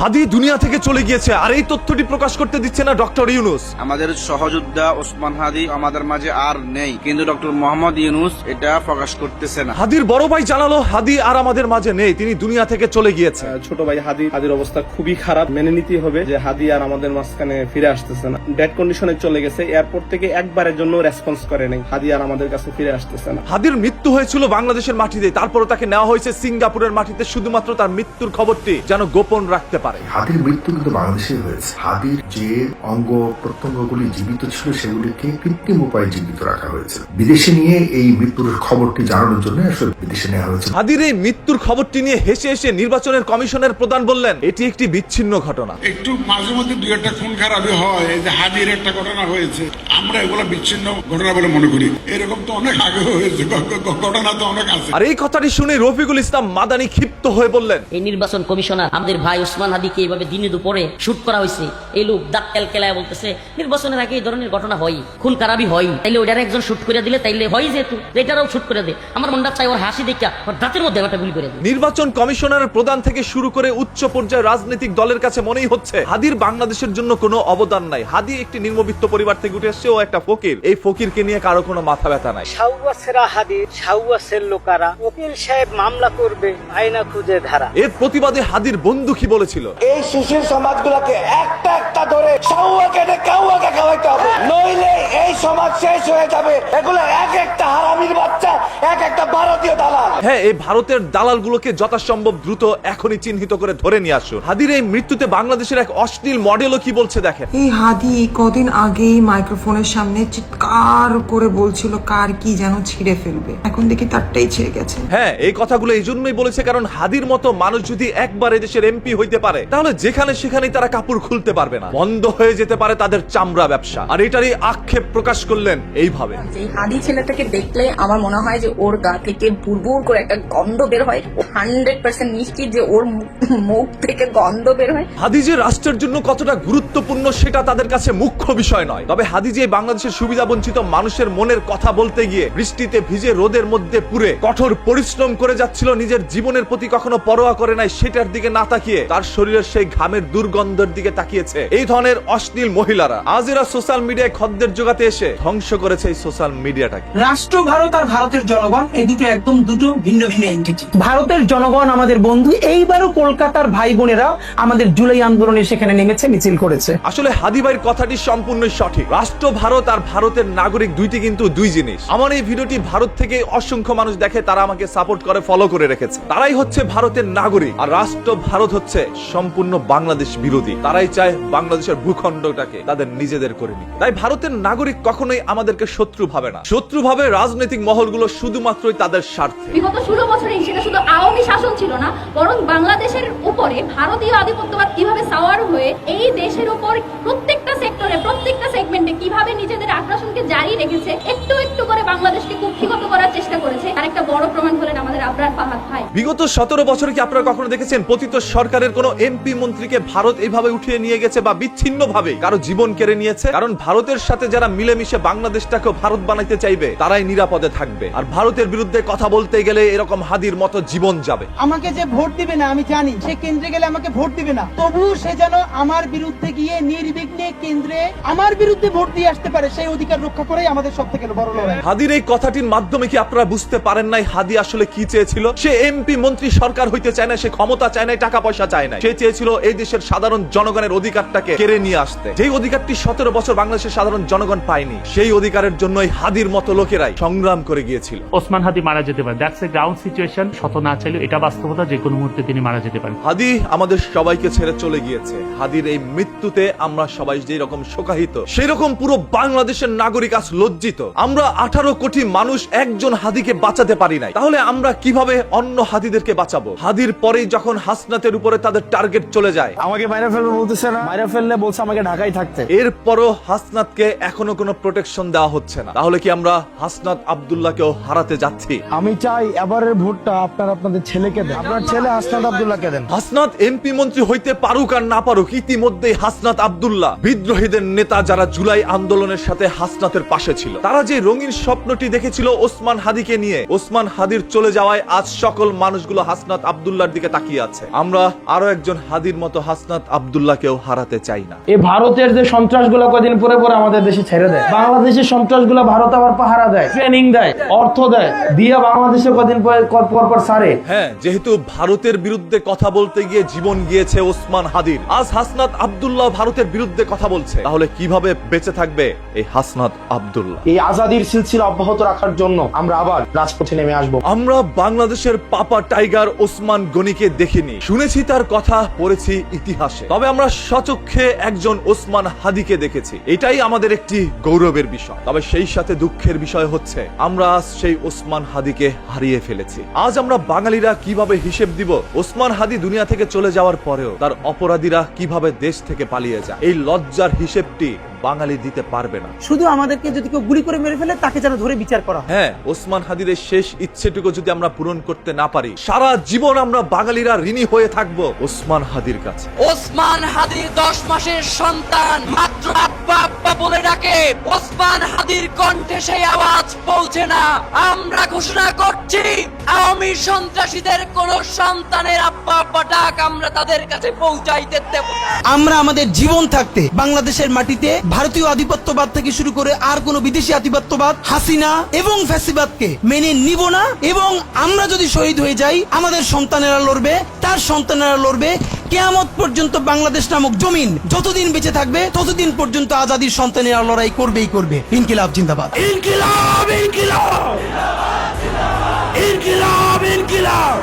হাদি দুনিয়া থেকে চলে গিয়েছে, আর এই তথ্যটি প্রকাশ করতে দিচ্ছে না ডক্টর ইউনূস। আমাদের সহযোদ্ধা ওসমান হাদি আমাদের মাঝে আর নেই, কিন্তু ডক্টর মোহাম্মদ ইউনূস এটা প্রকাশ করতেছে না। হাদির বড় ভাই জানালো হাদি আর আমাদের মাঝে নেই, তিনি দুনিয়া থেকে চলে গিয়েছে। ছোট ভাই হাদির অবস্থা খুবই খারাপ। মেনে নিতে হবে যে হাদি আর আমাদের মাঝখানে ফিরে আসতেছে না। ডেড কন্ডিশনে চলে গেছে, এয়ারপোর্ট থেকে একবারের জন্য রেসপন্স করে নাই। হাদি আর আমাদের কাছে ফিরে আসতেছে না। হাদির মৃত্যু হয়েছিল বাংলাদেশের মাটিতে, তারপরও তাকে নেওয়া হয়েছে সিঙ্গাপুরের মাটিতে শুধুমাত্র তার মৃত্যুর খবরটি যেন গোপন রাখতে পারে। হাদির মৃত্যু কিন্তু বাংলাদেশে হয়েছে। হাদির যে অঙ্গ প্রত্যঙ্গগুলি জীবিত ছিল সেগুলিকে কৃত্রিম উপায়ে জীবিত রাখা হয়েছে। বিদেশে নিয়ে এই মৃত্যুর খবরটি জানানোর জন্য আসলে বিদেশে নেওয়া হয়েছে। হাদির এই মৃত্যুর খবরটি নিয়ে হেসে হেসে নির্বাচনের কমিশনের প্রধান বললেন এটি একটি বিচ্ছিন্ন ঘটনা। একটু মাঝে মধ্যে দুই একটা খুন খারাপি হয়, যে হাদির একটা ঘটনা হয়েছে, আমরা এগুলো বিচ্ছিন্ন ঘটনা বলে মনে করি। এরকম তো অনেক আগে হয়েছে, ঘটনা তো অনেক আছে। আর এই কথাটি শুনে রফিকুল ইসলাম মাদানী ক্ষিপ্ত হয়ে বললেন, এই নির্বাচন কমিশনার আমাদের ভাই ওসমান হাদিকে এইভাবে দিনে দুপুরে শুট করা হয়েছে। এই লোক দাঁত কেলায় বলতেছে নির্বাচনের আগে এই ধরনের ঘটনা হয়, খুন খারাপি হয়, তাইলে ওটার একজন শুট করে দিলে তাইলে হয়, যেহেতু এটারাও শুট করে দে। আমার মনটা চাই ওর হাসি দেখা ওর দাঁতের মধ্যে একটা গুলি করে দেয়। নির্বাচন কমিশনারের প্রধান থেকে শুরু করে উচ্চ পর্যায়ের রাজনৈতিক দলের কাছে মনেই হচ্ছে হাদির বাংলাদেশের জন্য কোনো অবদান নাই। হাদি একটি নিম্নবিত্ত পরিবার থেকে উঠে এসেছে, ও একটা ফকির। এই ফকিরকে নিয়ে কারো কোনো মাথা ব্যথা নাই। সাউয়াসেরা হাদির সাউয়াসের লোকারা, উকিল সাহেব মামলা করবে আয়না খুঁজে ধারা। এর প্রতিবাদে হাদির বন্ধু কি বলেছিল, এই সুশীল সমাজগুলোকে একটা একটা ধরে সাউয়াকে কাউয়াকে খাওয়াইতে হবে, নইলে এই সমাজ শেষ হয়ে যাবে। এগুলো এক একটা হারামির বাচ্চা, এক একটা ভারতীয় দালাল। হ্যাঁ, এই ভারতের দালালগুলোকে যথাসম্ভব দ্রুত এখনই চিহ্নিত করে ধরে নিয়ে আসুন। হাদির এই মৃত্যুতে বাংলাদেশের এক অশ্লীল মডেলও কি বলছে দেখেন। এই হাদি কদিন আগেই মাইক্রোফোনের সামনে চিৎকার করে বলছিল কার কি যেন ছিঁড়ে ফেলবে, এখন দেখি তারটাই ছিঁড়ে গেছে। হ্যাঁ, এই কথাগুলো এই জন্যই বলেছে কারণ হাদির মতো মানুষ যদি একবার এদেশের এমপি হইতে পারে তাহলে যেখানে সেখানেই তারা কাপড় খুলতে পারবে না, বন্ধ হয়ে যেতে পারে তাদের চামড়া ব্যবসা। আর এটারই আক্ষেপ প্রকাশ করলেন এইভাবে। এই হাদি ছেলেটাকে দেখলে আমার মনে হয় যে ওর গা থেকে বুড়বুড় করে একটা গন্ধ বের হয়। 100% নিশ্চিত যে ওর মুখ থেকে গন্ধ বের হয়। হাদি যে রাষ্ট্রের জন্য কতটা গুরুত্বপূর্ণ সেটা তাদের কাছে মুখ্য বিষয় নয়, তবে হাদি যে বাংলাদেশের সুবিধা বঞ্চিত মানুষের মনের কথা বলতে গিয়ে বৃষ্টিতে ভিজে রোদের মধ্যে পুরে কঠোর পরিশ্রম করে যাচ্ছিল, নিজের জীবনের প্রতি কখনো পরোয়া করে নাই সেটার দিকে না তাকিয়ে তার শরীরের সেই ঘামের দুর্গন্ধের দিকে তাকিয়েছে এই ধরনের অশ্লীল মহিলারা। আজ এরা সোশ্যাল মিডিয়ায় খদ্দের জোগাতে এসে ধ্বংস করেছে এই সোশ্যাল মিডিয়াটাকে। রাষ্ট্র ভারত আর ভারতের জনগণ এই দুটো একদম দুটো ভিন্ন ভিন্ন এন্টিটি। ভারতের জনগণ আমাদের বন্ধু। এইবারও কলকাতার ভাই বোনেরা আমাদের জুলাই আন্দোলনে সেখানে নেমেছে, মিছিল করেছে। আসলে হাদি ভাইয়ের কথাটি সম্পূর্ণ সঠিক। রাষ্ট্র ভারত আর ভারতের নাগরিক দুইটি কিন্তু দুই জিনিস। আমার এই ভিডিওটি ভারত থেকে অসংখ্য মানুষ দেখে, তারা আমাকে সাপোর্ট করে ফলো করে রেখেছে। তারাই হচ্ছে ভারতের নাগরিক, আর রাষ্ট্র ভারত হচ্ছে সম্পূর্ণ বাংলাদেশ বিরোধী। তারাই চায় বাংলাদেশের ভূখণ্ডটাকে তাদের নিজেদের করে নিতে। তাই ভারতের নাগরিক কখনোই আমাদেরকে শত্রু ভাবে না, শত্রু ভাবে রাজনৈতিক মহলগুলো শুধুমাত্রই তাদের স্বার্থে। বিগত 16 বছরে সেটা শুধু আওয়ামী শাসন ছিল না, বরং বাংলাদেশের উপরে ভারতীয় আধিপত্যবাদ কিভাবে সাওয়ার হয়ে এই দেশের উপর প্রত্যেকটা সেক্টরে প্রত্যেকটা সেগমেন্টে কিভাবে নিজেদের আগ্রাসনকে জারি রেখেছে, একটু একটু করে বাংলাদেশকে কুক্ষিগত করার চেষ্টা করেছে, তার একটা বড় প্রমাণ হলেন আমাদের আবরার ফাহাদ ভাই। বিগত 17 বছরে কি আপনারা কখনো দেখেছেন পতিত সরকারের কোন এমপি মন্ত্রীকে ভারত এইভাবে উঠিয়ে নিয়ে গেছে বা বিচ্ছিন্ন ভাবে কারো জীবন কেড়ে নিয়েছে? কারণ ভারতের সাথে যারা মিলেমিশে বাংলাদেশটাকে ভারত বানাইতে চাইবে তারাই নিরাপদে থাকবে, আর ভারতের বিরুদ্ধে কথা বলতে গেলে এরকম হাদির মতো জীবন যাবে। আমাকে যে ভোট দিবে না, আমি জানি সে কেন্দ্রে গেলে আমাকে ভোট দিবে না, তবু সে যেন আমার বিরুদ্ধে গিয়ে নির্বিঘ্নে কেন্দ্রে আমার বিরুদ্ধে ভোট দিয়ে আসতে পারে, সেই অধিকার রক্ষা করেই আমাদের সব থেকে বড় লড়াই। হাদির এই কথাটির মাধ্যমে কি আপনারা বুঝতে পারেন নাই হাদি আসলে কি চেয়েছিল? সে এমপি মন্ত্রী সরকার হইতে চায় না, সে ক্ষমতা চায় না, টাকা পয়সা চায় না, সে চেয়েছিল এই দেশের সাধারণ জনগণের অধিকারটাকে কেড়ে নিয়ে আসতে। যেই অধিকারটি 17 বছর বাংলাদেশের সাধারণ জনগণ পায়নি, সেই অধিকারের জন্যই হাদির মতো লোকেরাই সংগ্রাম করে গিয়েছিল। ওসমান হাদি মারা যেতে পারে, দ্যাটস এ গ্রাউন্ড সিচুয়েশন। শত না চাইলে এটা বাস্তবতা, যে কোনো মুহূর্তে তিনি মারা যেতে পারেন। হাদি আমাদের সবাইকে ছেড়ে চলে গিয়েছে। হাদির এই মৃত্যুতে আমরা সবাই যেই রকম শোকাহিত, সেই রকম পুরো বাংলাদেশের নাগরিক আজ লজ্জিত। আমরা 18 কোটি মানুষ একজন হাদিকে বাঁচাতে পারি নাই, তাহলে আমরা কিভাবে অন্য হাদিদেরকে বাঁচাবো? হাদির পরেই যখন হাসনাতের উপরে তাদের টার্গেট চলে যায়, আমাকে মাইরা ফেলবে বলতেছে না, মাইরা ফেললে বলছে আমাকে ঢাকায় থাকতে। এরপরও হাসনাতকে এখনো কোনো প্রোটেকশন দেওয়া হচ্ছে না। তাহলে কি আমরা হাসনাত আব্দুল্লাহকেও হারাতে যাচ্ছি? আমি চাই এবারের ভোটটা আপনাদের ছেলেকে দেন, আপনার ছেলে হাসনাত আব্দুল্লাহকে দেন। হাসনাত এমপি মন্ত্রী হইতে পারুক আর না পারুক, ইতিমধ্যেই হাসনাত আব্দুল্লাহ বিদ্রোহীদের নেতা যারা জুলাই আন্দোলনের সাথে হাসনাতের পাশে ছিল, তারা যে রঙিন স্বপ্নটি দেখেছিল ওসমান হাদিকে নিয়ে, ওসমান হাদির চলে যাওয়ায় আজ সকল মানুষগুলো হাসনাত আব্দুল্লাহর দিকে তাকিয়ে আছে। আমরা আরো একজন একজন হাদির মতো হাসনাত আব্দুল্লাহকেও হারাতে চাই না। এই ভারতের যে সন্ত্রাসগুলো কদিন পরে পরে আমাদের দেশে ছেড়ে দেয়, বাংলাদেশের সন্ত্রাসগুলো ভারত আবার পাহারা দেয়, ট্রেনিং দেয়, অর্থ দেয়, দিয়া বাংলাদেশে কদিন পর ছাড়ে। হ্যাঁ, যেহেতু ভারতের বিরুদ্ধে কথা বলতে গিয়ে জীবন গিয়েছে ওসমান হাদির, আজ হাসনাত আব্দুল্লাহ ভারতের বিরুদ্ধে কথা বলছে, তাহলে কিভাবে বেঁচে থাকবে এই হাসনাত আব্দুল্লাহ? এই আজাদির সিলসিলা অব্যাহত রাখার জন্য আমরা আবার রাজপথে নেমে আসবো। আমরা বাংলাদেশের পাপা টাইগার ওসমান গনিকে দেখিনি, শুনেছি তার কথা, পড়েছি ইতিহাসে, তবে আমরা স্বচক্ষে একজন ওসমান হাদিকে দেখেছি। এটাই আমাদের একটি গৌরবের বিষয়। তবে সেই সাথে দুঃখের বিষয় হচ্ছে আমরা আজ সেই ওসমান হাদিকে হারিয়ে ফেলেছি। আজ আমরা বাঙালিরা কিভাবে হিসেব দিব ওসমান হাদি দুনিয়া থেকে চলে যাওয়ার পরেও তার অপরাধীরা কিভাবে দেশ থেকে পালিয়ে যায়? এই লজ্জার হিসেবটি বাঙালি দিতে পারবে না। শুধু আমাদেরকে যদি কেউ গুলি করে মেরে ফেলে তাকে যেন ধরে বিচার করা হয়। হ্যাঁ, ওসমান হাদির শেষ ইচ্ছেটুকু যদি আমরা পূরণ করতে না পারি, সারা জীবন আমরা বাঙালিরা ঋণী হয়ে থাকবো ওসমান হাদির কাছে। ওসমান হাদির 10 মাসের সন্তান মাত্র আব্বা আব্বা বলে ডাকে, ওসমান হাদির কণ্ঠে সেই আওয়াজ পৌঁছে না। আমরা ঘোষণা করছি, আওয়ামী সন্ত্রাসীদের কোন সন্তানের আব্বা আব্বা ডাক আমরা তাদের কাছে পৌঁছাইতে দেব না। আমরা আমাদের জীবন থাকতে বাংলাদেশের মাটিতে ভারতীয় আধিপত্যবাদ থেকে শুরু করে আর কোন বিদেশি আধিপত্যবাদ, হাসিনা এবং ফ্যাসিবাদকে মেনে নিব না। এবং আমরা যদি শহীদ হয়ে যাই, আমাদের সন্তানেরা লড়বে, তার সন্তানেরা লড়বে। কিয়ামত পর্যন্ত বাংলাদেশ নামক জমিন যতদিন বেঁচে থাকবে ততদিন পর্যন্ত আজাদির সন্তানেরা লড়াই করবেই করবে। ইনকিলাব জিন্দাবাদ। ইনকিলাব ইনকিলাব ইনকিলাব ইনকিলাব।